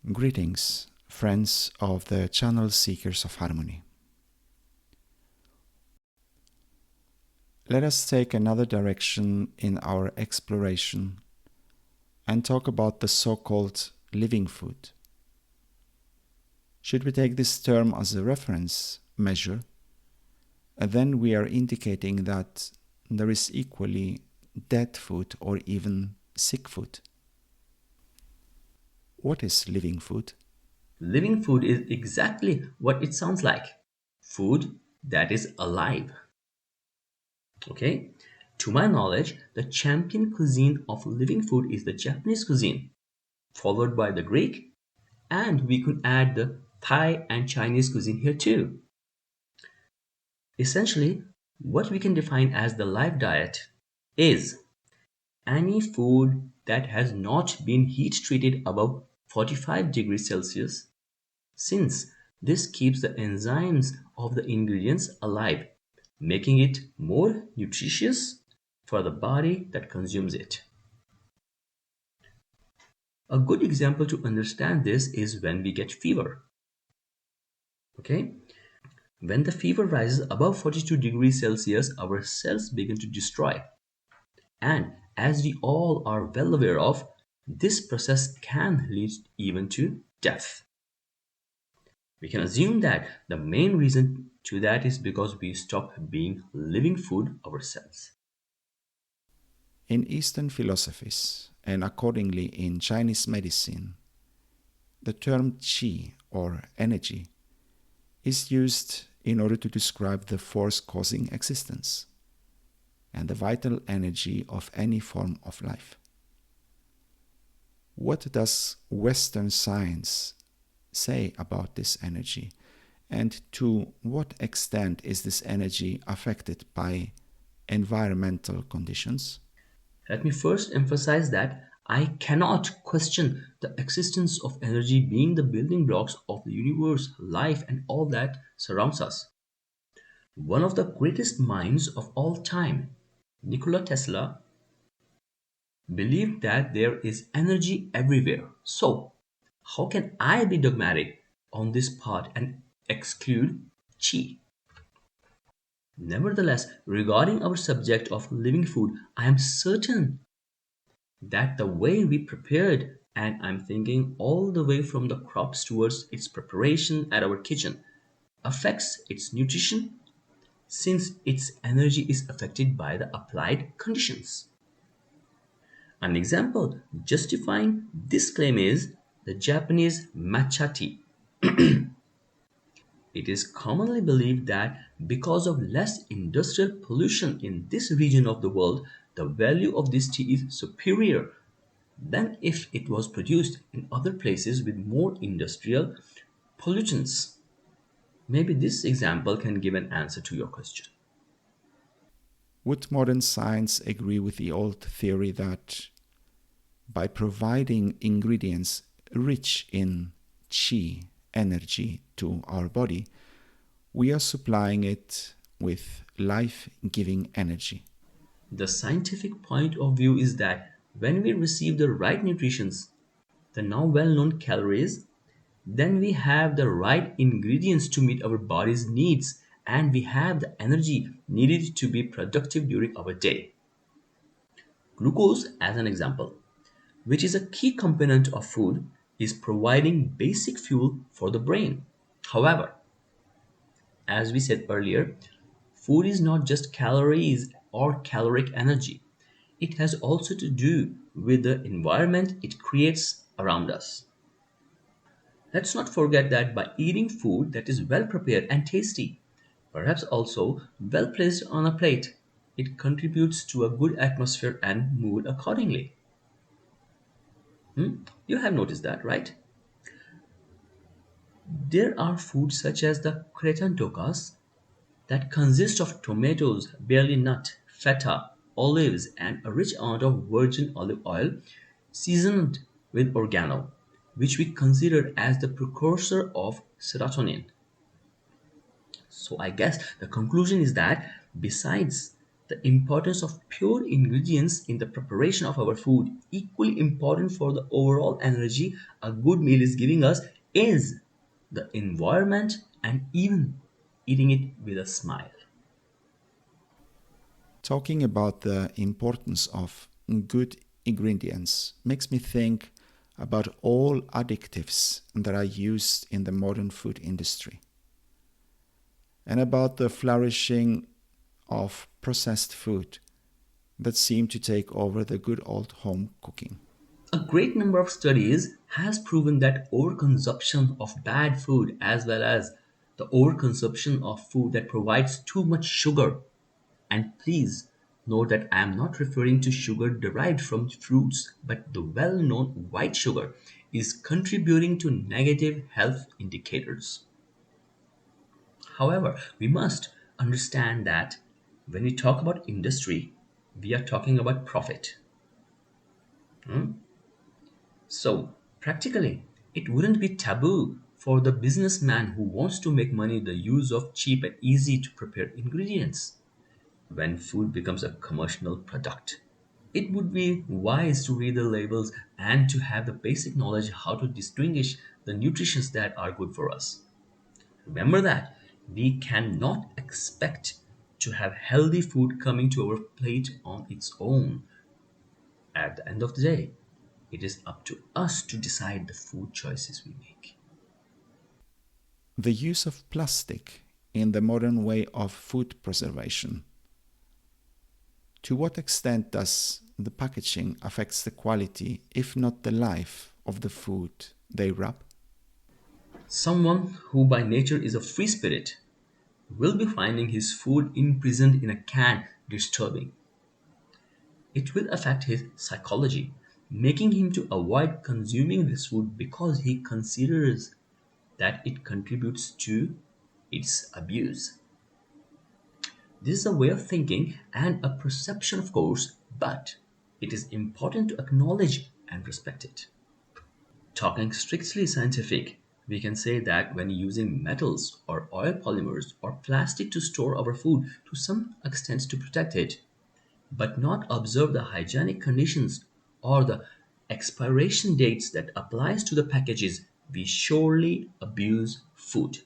Greetings, friends of the channel Seekers of Harmony. Let us take another direction in our exploration and talk about the so-called living food. Should we take this term as a reference measure, then we are indicating that there is equally dead food or even sick food. What is living food? Living food is exactly what it sounds like food that is alive. Okay? To my knowledge, the champion cuisine of living food is the Japanese cuisine, followed by the Greek, and we could add the Thai and Chinese cuisine here too. Essentially, what we can define as the live diet is any food that has not been heat treated above 45 degrees Celsius, since this keeps the enzymes of the ingredients alive, making it more nutritious for the body that consumes it. A good example to understand this is when we get fever. Okay? When the fever rises above 42 degrees Celsius, our cells begin to destroy. And as we all are well aware of, this process can lead even to death. We can assume that the main reason to that is because we stop being living food ourselves. In Eastern philosophies, and accordingly in Chinese medicine, the term qi or energy is used in order to describe the force causing existence and the vital energy of any form of life. What does Western science say about this energy, and to what extent is this energy affected by environmental conditions? Let me first emphasize that I cannot question the existence of energy being the building blocks of the universe, life, and all that surrounds us. One of the greatest minds of all time, Nikola Tesla, believed that there is energy everywhere. So, how can I be dogmatic on this part and exclude chi? Nevertheless, regarding our subject of living food, I am certain that the way we prepared, and I'm thinking all the way from the crops towards its preparation at our kitchen, affects its nutrition since its energy is affected by the applied conditions. An example justifying this claim is the Japanese matcha tea. It is commonly believed that because of less industrial pollution in this region of the world, the value of this tea is superior than if it was produced in other places with more industrial pollutants. Maybe this example can give an answer to your question. Would modern science agree with the old theory that by providing ingredients rich in qi, energy, to our body, we are supplying it with life giving energy? The scientific point of view is that when we receive the right nutritions, the now well known calories, then we have the right ingredients to meet our body's needs and we have the energy needed to be productive during our day. Glucose, as an example, which is a key component of food, is providing basic fuel for the brain. However, as we said earlier, food is not just calories or caloric energy. It has also to do with the environment it creates around us. Let's not forget that by eating food that is well prepared and tasty, perhaps also well placed on a plate, it contributes to a good atmosphere and mood accordingly. You have noticed that, right? There are foods such as the cretan dokas that consist of tomatoes, barley nut, feta, olives, and a rich amount of virgin olive oil seasoned with oregano, which we consider as the precursor of serotonin. So I guess the conclusion is that besides The importance of pure ingredients in the preparation of our food, equally important for the overall energy a good meal is giving us, is the environment and even eating it with a smile. Talking about the importance of good ingredients makes me think about all additives that are used in the modern food industry and about the flourishing of processed food that seem to take over the good old home cooking. A great number of studies has proven that overconsumption of bad food as well as the overconsumption of food that provides too much sugar. And please note that I am not referring to sugar derived from fruits, but the well known white sugar is contributing to negative health indicators. However, we must understand that when we talk about industry, we are talking about profit. So, practically, it wouldn't be taboo for the businessman who wants to make money the use of cheap and easy to prepare ingredients when food becomes a commercial product. It would be wise to read the labels and to have the basic knowledge how to distinguish the nutritions that are good for us. Remember that we cannot expect to have healthy food coming to our plate on its own. At the end of the day, it is up to us to decide the food choices we make. The use of plastic in the modern way of food preservation. To what extent does the packaging affects the quality, if not the life, of the food they wrap? Someone who by nature is a free spirit will be finding his food imprisoned in a can disturbing. It will affect his psychology, making him to avoid consuming this food because he considers that it contributes to its abuse. This is a way of thinking and a perception, of course, but it is important to acknowledge and respect it. Talking strictly scientific, we can say that when using metals or oil polymers or plastic to store our food to some extent to protect it, but not observe the hygienic conditions or the expiration dates that applies to the packages, we surely abuse food.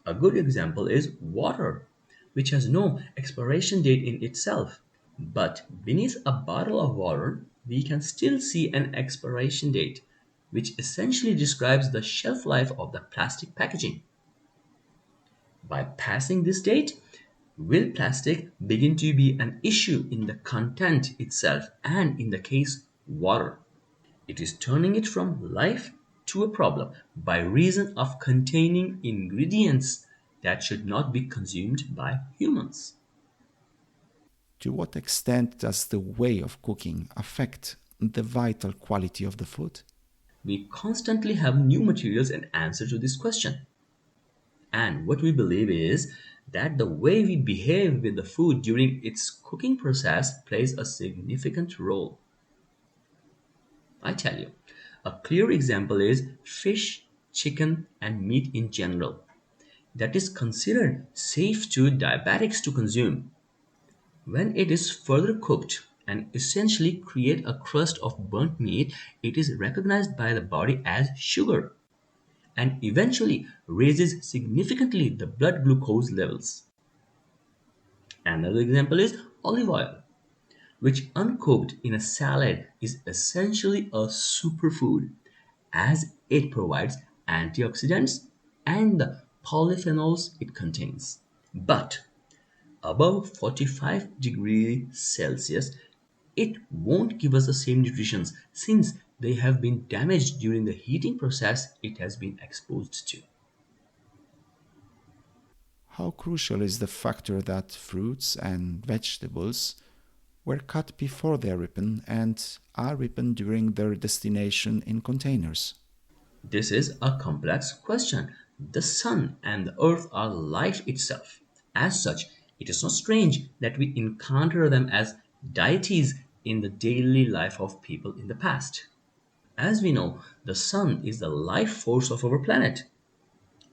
A good example is water, which has no expiration date in itself. But beneath a bottle of water, we can still see an expiration date, which essentially describes the shelf life of the plastic packaging. By passing this date, will plastic begin to be an issue in the content itself and in the case water? It is turning it from life to a problem by reason of containing ingredients that should not be consumed by humans. To what extent does the way of cooking affect the vital quality of the food? We constantly have new materials and answer to this question. And what we believe is that the way we behave with the food during its cooking process plays a significant role. I tell you, a clear example is fish, chicken, and meat in general that is considered safe to diabetics to consume. When it is further cooked and essentially create a crust of burnt meat, it is recognized by the body as sugar and eventually raises significantly the blood glucose levels. Another example is olive oil, which uncooked in a salad is essentially a superfood as it provides antioxidants and the polyphenols it contains. But above 45 degrees Celsius, it won't give us the same nutrition since they have been damaged during the heating process it has been exposed to. How crucial is the factor that fruits and vegetables were cut before they are ripened and are ripened during their destination in containers? This is a complex question. The sun and the earth are life itself. As such, it is not strange that we encounter them as deities in the daily life of people in the past. As we know, the sun is the life force of our planet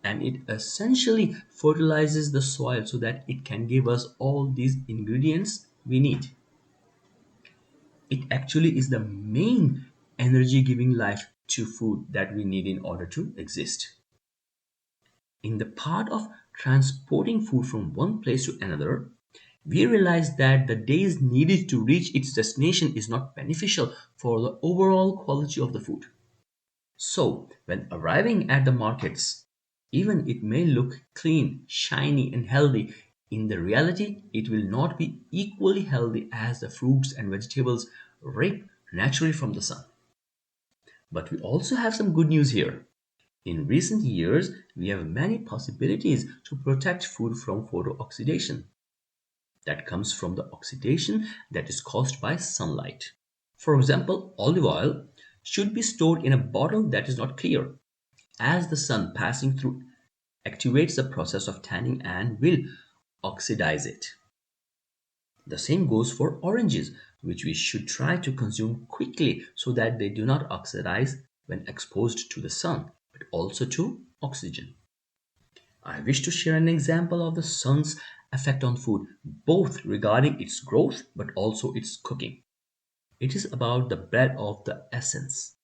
and it essentially fertilizes the soil so that it can give us all these ingredients we need. It actually is the main energy giving life to food that we need in order to exist. In the part of transporting food from one place to another, we realize that the days needed to reach its destination is not beneficial for the overall quality of the food. So, when arriving at the markets, even it may look clean, shiny, and healthy, in the reality, it will not be equally healthy as the fruits and vegetables ripe naturally from the sun. But we also have some good news here. In recent years, we have many possibilities to protect food from photooxidation. That comes from the oxidation that is caused by sunlight. For example, olive oil should be stored in a bottle that is not clear, as the sun passing through activates the process of tanning and will oxidize it. The same goes for oranges, which we should try to consume quickly so that they do not oxidize when exposed to the sun, but also to oxygen. I wish to share an example of the sun's effect on food, both regarding its growth but also its cooking. It is about the bread of the essence,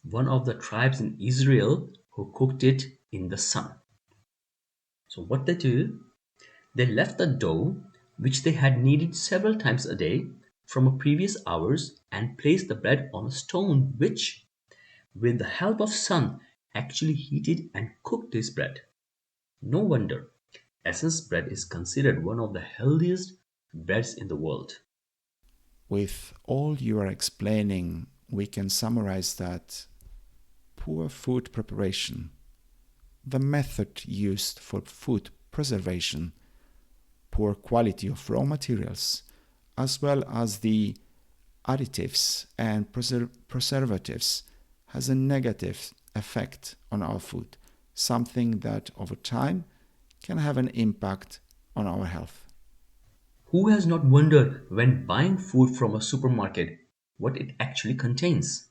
one of the tribes in Israel who cooked it in the sun. So, what they do, they left the dough, which they had kneaded several times a day from a previous hours, and placed the bread on a stone, which, with the help of sun, actually heated and cooked this bread. No wonder essence bread is considered one of the healthiest breads in the world. With all you are explaining, we can summarize that poor food preparation, the method used for food preservation, poor quality of raw materials, as well as the additives and preservatives has a negative effect on our food, something that over time can have an impact on our health. Who has not wondered when buying food from a supermarket what it actually contains?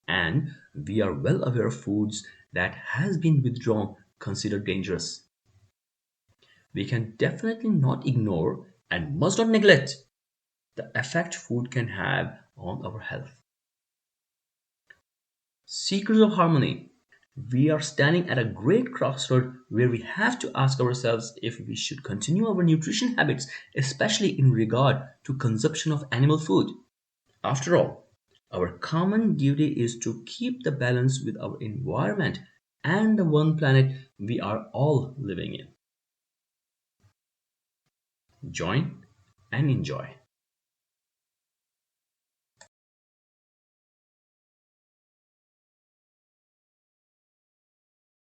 And we are well aware of foods that has been withdrawn considered dangerous. We can definitely not ignore and must not neglect the effect food can have on our health. Seekers of harmony, we are standing at a great crossroad where we have to ask ourselves if we should continue our nutrition habits, especially in regard to consumption of animal food. After all, our common duty is to keep the balance with our environment and the one planet we are all living in. Join and enjoy.